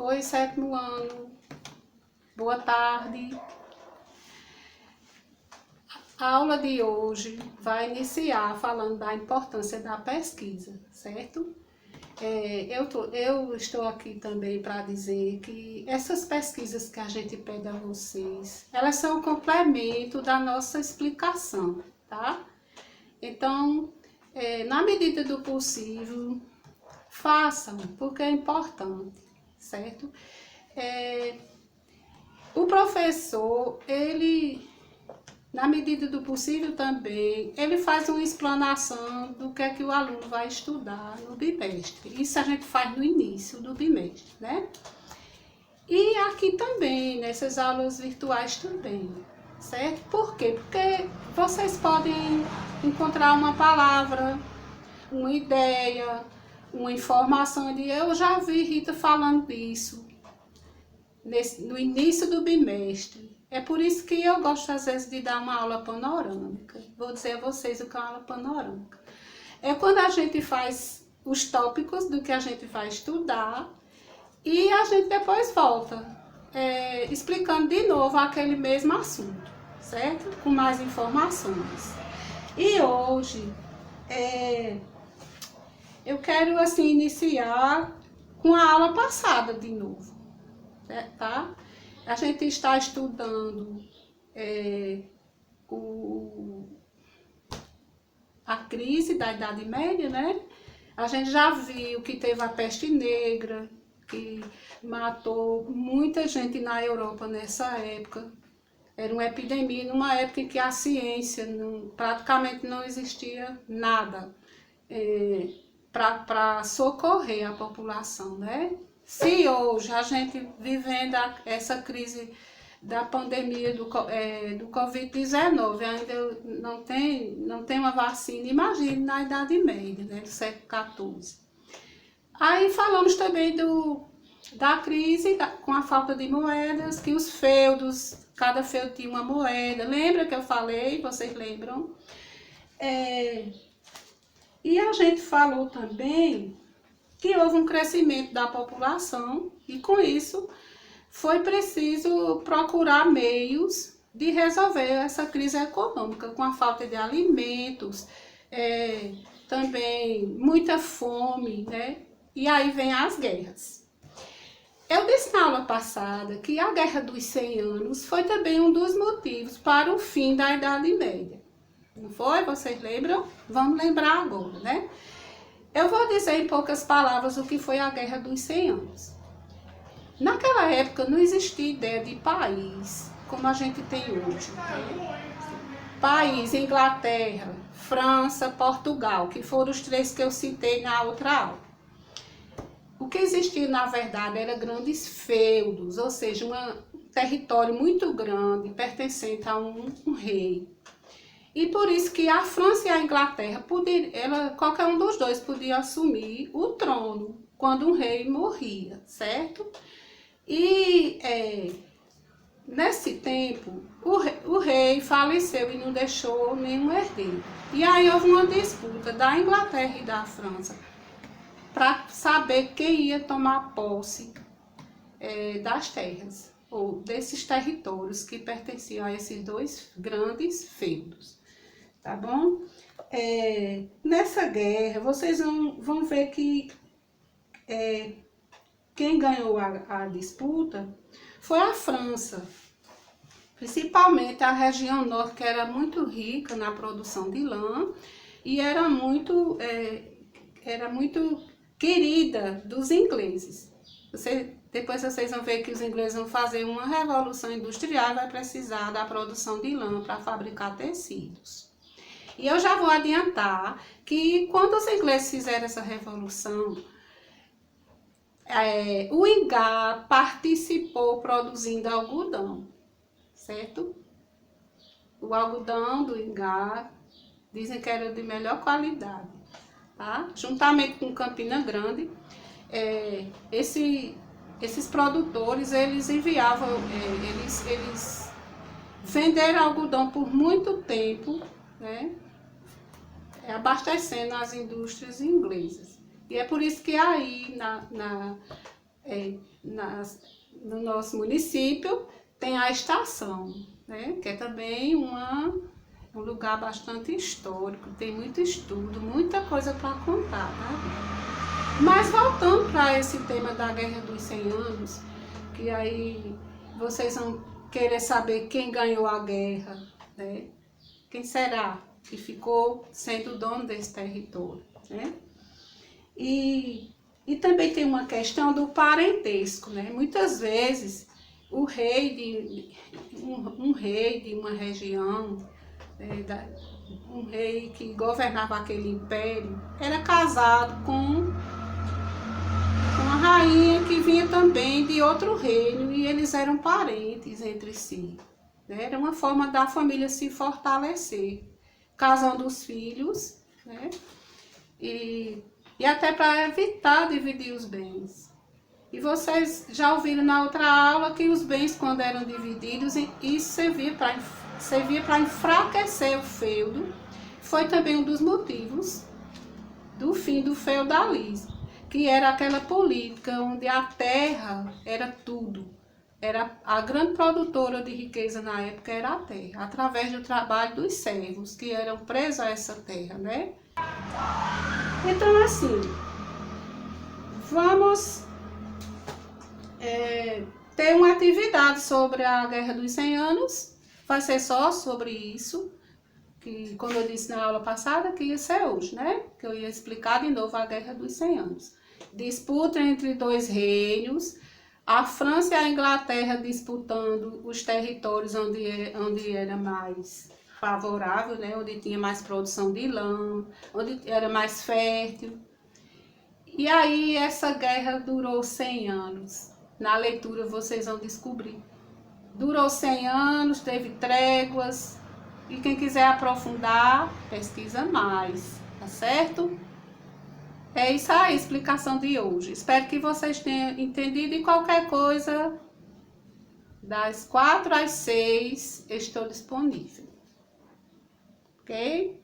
Oi, sétimo ano. Boa tarde. A aula de hoje vai iniciar falando da importância da pesquisa, certo? Eu estou aqui também para dizer que essas pesquisas que a gente pede a vocês, elas são um complemento da nossa explicação, tá? Então, na medida do possível, façam, porque é importante, certo? O professor, na medida do possível também, ele faz uma explanação do que é que o aluno vai estudar no bimestre. Isso a gente faz no início do bimestre, né? E aqui também, nessas aulas virtuais também, certo? Por quê? Porque vocês podem encontrar uma palavra, uma ideia, uma informação de eu já vi Rita falando disso no início do bimestre. É por isso que eu gosto às vezes de dar uma aula panorâmica. Vou dizer a vocês o que é uma aula panorâmica. É quando a gente faz os tópicos do que a gente vai estudar e a gente depois volta explicando de novo aquele mesmo assunto, certo? Com mais informações. E hoje eu quero assim iniciar com a aula passada de novo, tá? A gente está estudando a crise da Idade Média, né? A gente já viu que teve a peste negra, que matou muita gente na Europa nessa época. Era uma epidemia, numa época em que a ciência praticamente não existia nada para socorrer a população, né? Se hoje a gente vivendo essa crise da pandemia do Covid-19 ainda não tem uma vacina, imagine na Idade Média, né, do século XIV. Aí falamos também da crise com a falta de moedas, que os feudos, cada feudo tinha uma moeda. Lembra que eu falei? Vocês lembram? E a gente falou também que houve um crescimento da população e com isso foi preciso procurar meios de resolver essa crise econômica com a falta de alimentos, também muita fome, né? E aí vem as guerras. Eu disse na aula passada que a Guerra dos 100 anos foi também um dos motivos para o fim da Idade Média. Não foi? Vocês lembram? Vamos lembrar agora, né? Eu vou dizer em poucas palavras o que foi a Guerra dos 100 anos. Naquela época não existia ideia de país como a gente tem hoje. País, Inglaterra, França, Portugal, que foram os três que eu citei na outra aula. O que existia, na verdade, eram grandes feudos, ou seja, um território muito grande, pertencente a um rei. E por isso que a França e a Inglaterra, qualquer um dos dois podia assumir o trono quando um rei morria, certo? E nesse tempo, o rei faleceu e não deixou nenhum herdeiro. E aí houve uma disputa da Inglaterra e da França para saber quem ia tomar posse das terras, ou desses territórios que pertenciam a esses dois grandes feudos. Tá bom? Nessa guerra, vocês vão ver que quem ganhou a disputa foi a França, principalmente a região norte, que era muito rica na produção de lã e era muito querida dos ingleses. Depois vocês vão ver que os ingleses vão fazer uma revolução industrial e vai precisar da produção de lã para fabricar tecidos. E eu já vou adiantar que quando os ingleses fizeram essa revolução, o Ingá participou produzindo algodão, certo? O algodão do Ingá dizem que era de melhor qualidade, tá? Juntamente com Campina Grande, esses produtores, eles enviavam, eles venderam algodão por muito tempo, né? Abastecendo as indústrias inglesas. E é por isso que aí no nosso município tem a estação, né? Que é também um lugar bastante histórico, tem muito estudo, muita coisa para contar, né? Mas voltando para esse tema da Guerra dos 100 Anos, que aí vocês vão querer saber quem ganhou a guerra, né? Quem será que ficou sendo dono desse território, né? E também tem uma questão do parentesco, né? Muitas vezes o rei um rei de uma região, um rei que governava aquele império, era casado com uma rainha que vinha também de outro reino e eles eram parentes entre si. Né? Era uma forma da família se fortalecer, casando os filhos, né? E até para evitar dividir os bens. E vocês já ouviram na outra aula que os bens, quando eram divididos, isso servia para enfraquecer o feudo. Foi também um dos motivos do fim do feudalismo, que era aquela política onde a terra era tudo. Era a grande produtora de riqueza na época era a terra, através do trabalho dos servos, que eram presos a essa terra, né? Então, assim, vamos ter uma atividade sobre a Guerra dos 100 Anos. Vai ser só sobre isso, que como eu disse na aula passada, que ia ser hoje, né? Que eu ia explicar de novo a Guerra dos 100 Anos. Disputa entre dois reinos, a França e a Inglaterra disputando os territórios onde era mais favorável, né? Onde tinha mais produção de lã, onde era mais fértil. E aí essa guerra durou 100 anos. Na leitura vocês vão descobrir. Durou 100 anos, teve tréguas. E quem quiser aprofundar, pesquisa mais, tá certo? É isso aí a explicação de hoje. Espero que vocês tenham entendido e qualquer coisa, das 4 às 6, estou disponível. Ok?